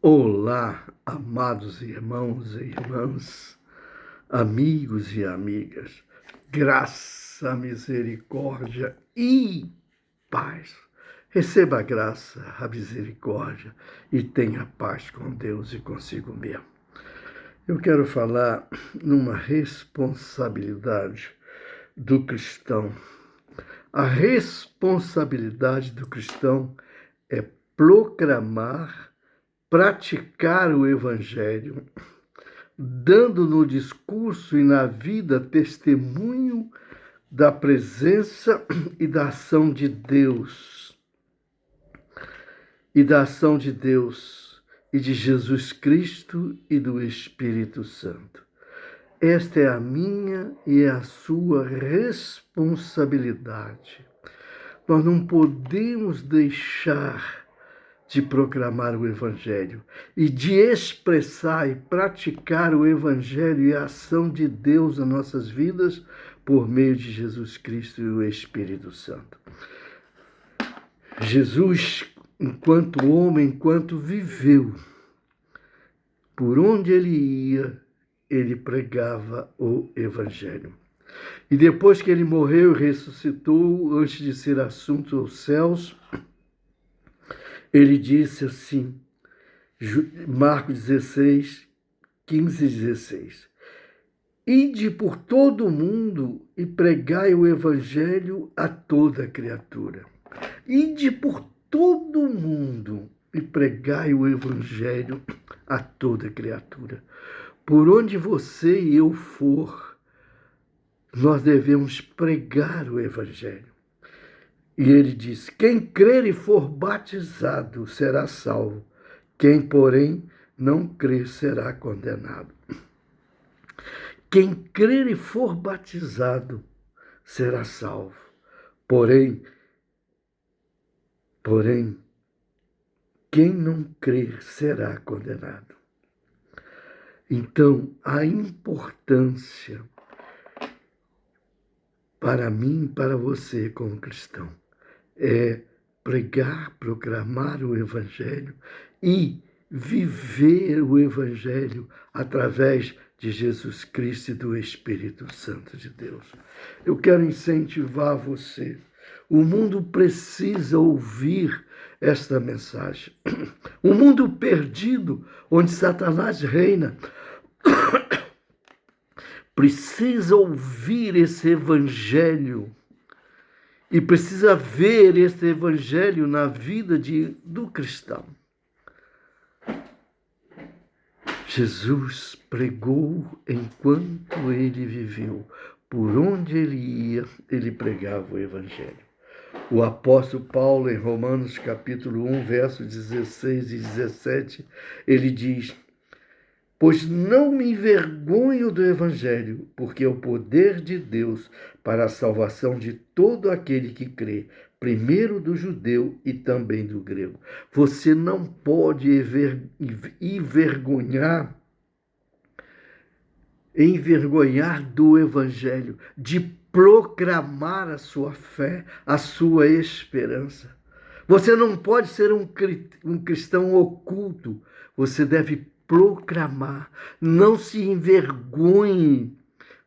Olá, amados irmãos e irmãs, amigos e amigas, graça, misericórdia e paz. Receba a graça, a misericórdia e tenha paz com Deus e consigo mesmo. Eu quero falar numa responsabilidade do cristão. A responsabilidade do cristão é proclamar, praticar o Evangelho, dando no discurso e na vida testemunho da presença e da ação de Deus. E da ação de Deus e de Jesus Cristo e do Espírito Santo. Esta é a minha e a sua responsabilidade. Nós não podemos deixar de proclamar o Evangelho e de expressar e praticar o Evangelho e a ação de Deus nas nossas vidas por meio de Jesus Cristo e o Espírito Santo. Jesus, enquanto homem, enquanto viveu, por onde ele ia, ele pregava o Evangelho. E depois que ele morreu e ressuscitou, antes de ser assunto aos céus, ele disse assim, Marcos 16, 15 e 16, ide por todo o mundo e pregai o Evangelho a toda criatura. Ide por todo o mundo e pregai o Evangelho a toda criatura. Por onde você e eu for, nós devemos pregar o Evangelho. E ele diz, quem crer e for batizado será salvo. Quem, porém, não crer será condenado. Quem crer e for batizado será salvo. Porém, quem não crer será condenado. Então, a importância para mim e para você como cristão é pregar, proclamar o Evangelho e viver o Evangelho através de Jesus Cristo e do Espírito Santo de Deus. Eu quero incentivar você. O mundo precisa ouvir esta mensagem. Um mundo perdido, onde Satanás reina, precisa ouvir esse Evangelho e precisa ver esse Evangelho na vida do cristão. Jesus pregou enquanto ele viveu. Por onde ele ia, ele pregava o Evangelho. O apóstolo Paulo, em Romanos capítulo 1, versos 16 e 17, ele diz, pois não me envergonho do Evangelho, porque é o poder de Deus para a salvação de todo aquele que crê, primeiro do judeu e também do grego. Você não pode envergonhar do Evangelho, de proclamar a sua fé, a sua esperança. Você não pode ser um cristão oculto, você deve proclamar, não se envergonhe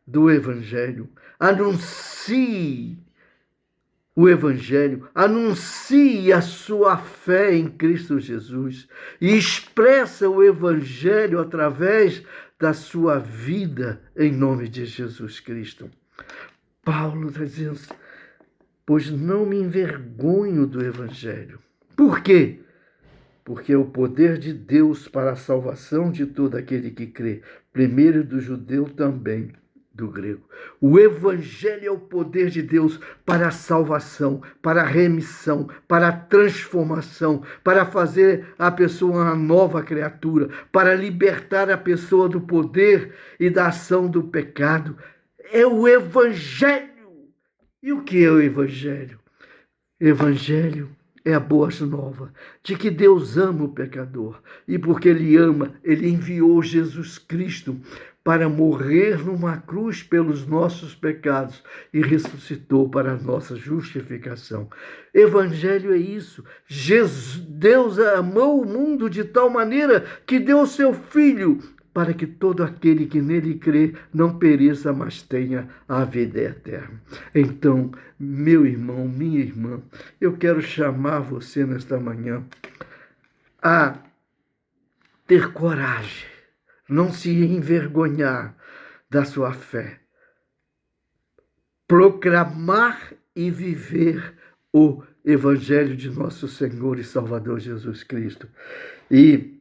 do Evangelho, anuncie o Evangelho, anuncie a sua fé em Cristo Jesus e expressa o Evangelho através da sua vida em nome de Jesus Cristo. Paulo está dizendo, pois não me envergonho do Evangelho. Por quê? Porque é o poder de Deus para a salvação de todo aquele que crê, primeiro do judeu também do grego. O Evangelho é o poder de Deus para a salvação, para a remissão, para a transformação, para fazer a pessoa uma nova criatura, para libertar a pessoa do poder e da ação do pecado. É o Evangelho. E o que é o Evangelho? Evangelho é a boa nova de que Deus ama o pecador. E porque Ele ama, Ele enviou Jesus Cristo para morrer numa cruz pelos nossos pecados e ressuscitou para a nossa justificação. Evangelho é isso. Deus amou o mundo de tal maneira que deu o seu Filho para que todo aquele que nele crê não pereça, mas tenha a vida eterna. Então, meu irmão, minha irmã, eu quero chamar você nesta manhã a ter coragem, não se envergonhar da sua fé, proclamar e viver o Evangelho de nosso Senhor e Salvador Jesus Cristo. E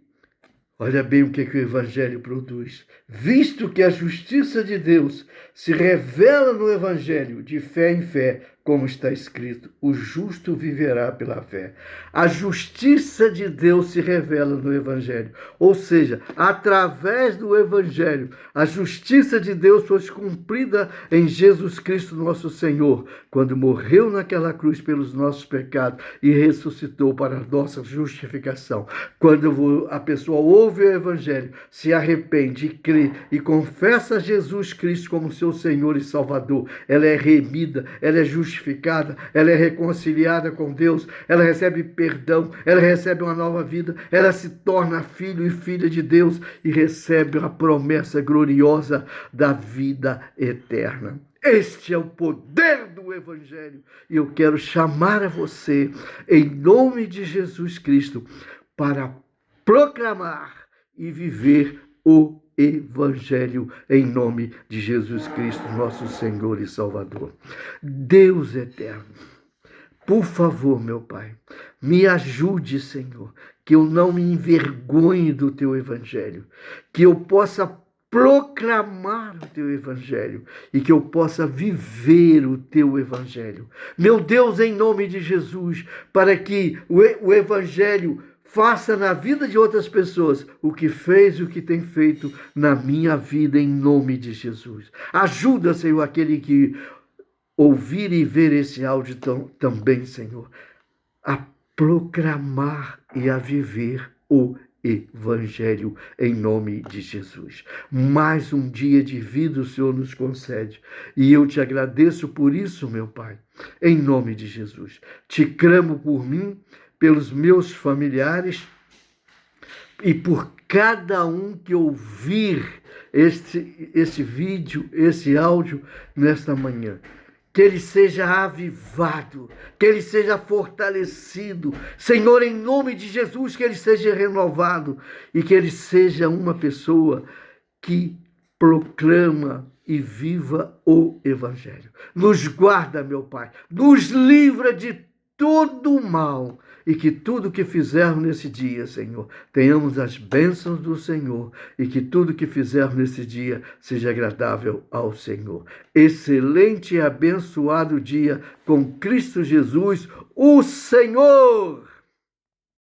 olha bem o que o Evangelho produz. Visto que a justiça de Deus se revela no Evangelho, de fé em fé, como está escrito, o justo viverá pela fé. A justiça de Deus se revela no Evangelho. Ou seja, através do Evangelho, a justiça de Deus foi cumprida em Jesus Cristo, nosso Senhor, quando morreu naquela cruz pelos nossos pecados e ressuscitou para a nossa justificação. Quando a pessoa ouve o Evangelho, se arrepende, crê e confessa Jesus Cristo como seu Senhor e Salvador, ela é remida, ela é justificada, ela é reconciliada com Deus, ela recebe perdão, ela recebe uma nova vida, ela se torna filho e filha de Deus e recebe a promessa gloriosa da vida eterna. Este é o poder do Evangelho e eu quero chamar a você, em nome de Jesus Cristo, para proclamar e viver o Evangelho em nome de Jesus Cristo, nosso Senhor e Salvador. Deus eterno, por favor, meu Pai, me ajude, Senhor, que eu não me envergonhe do Teu Evangelho, que eu possa proclamar o Teu Evangelho e que eu possa viver o Teu Evangelho. Meu Deus, em nome de Jesus, para que o Evangelho faça na vida de outras pessoas o que fez e o que tem feito na minha vida, em nome de Jesus. Ajuda, Senhor, aquele que ouvir e ver esse áudio também, Senhor, a proclamar e a viver o Evangelho em nome de Jesus. Mais um dia de vida o Senhor nos concede e eu te agradeço por isso, meu Pai, em nome de Jesus. Te clamo por mim, pelos meus familiares e por cada um que ouvir este vídeo, esse áudio nesta manhã. Que ele seja avivado, que ele seja fortalecido. Senhor, em nome de Jesus, que ele seja renovado e que ele seja uma pessoa que proclama e viva o Evangelho. Nos guarda, meu Pai, nos livra de todo o mal e que tudo que fizermos nesse dia, Senhor, tenhamos as bênçãos do Senhor e que tudo que fizermos nesse dia seja agradável ao Senhor. Excelente e abençoado dia com Cristo Jesus, o Senhor!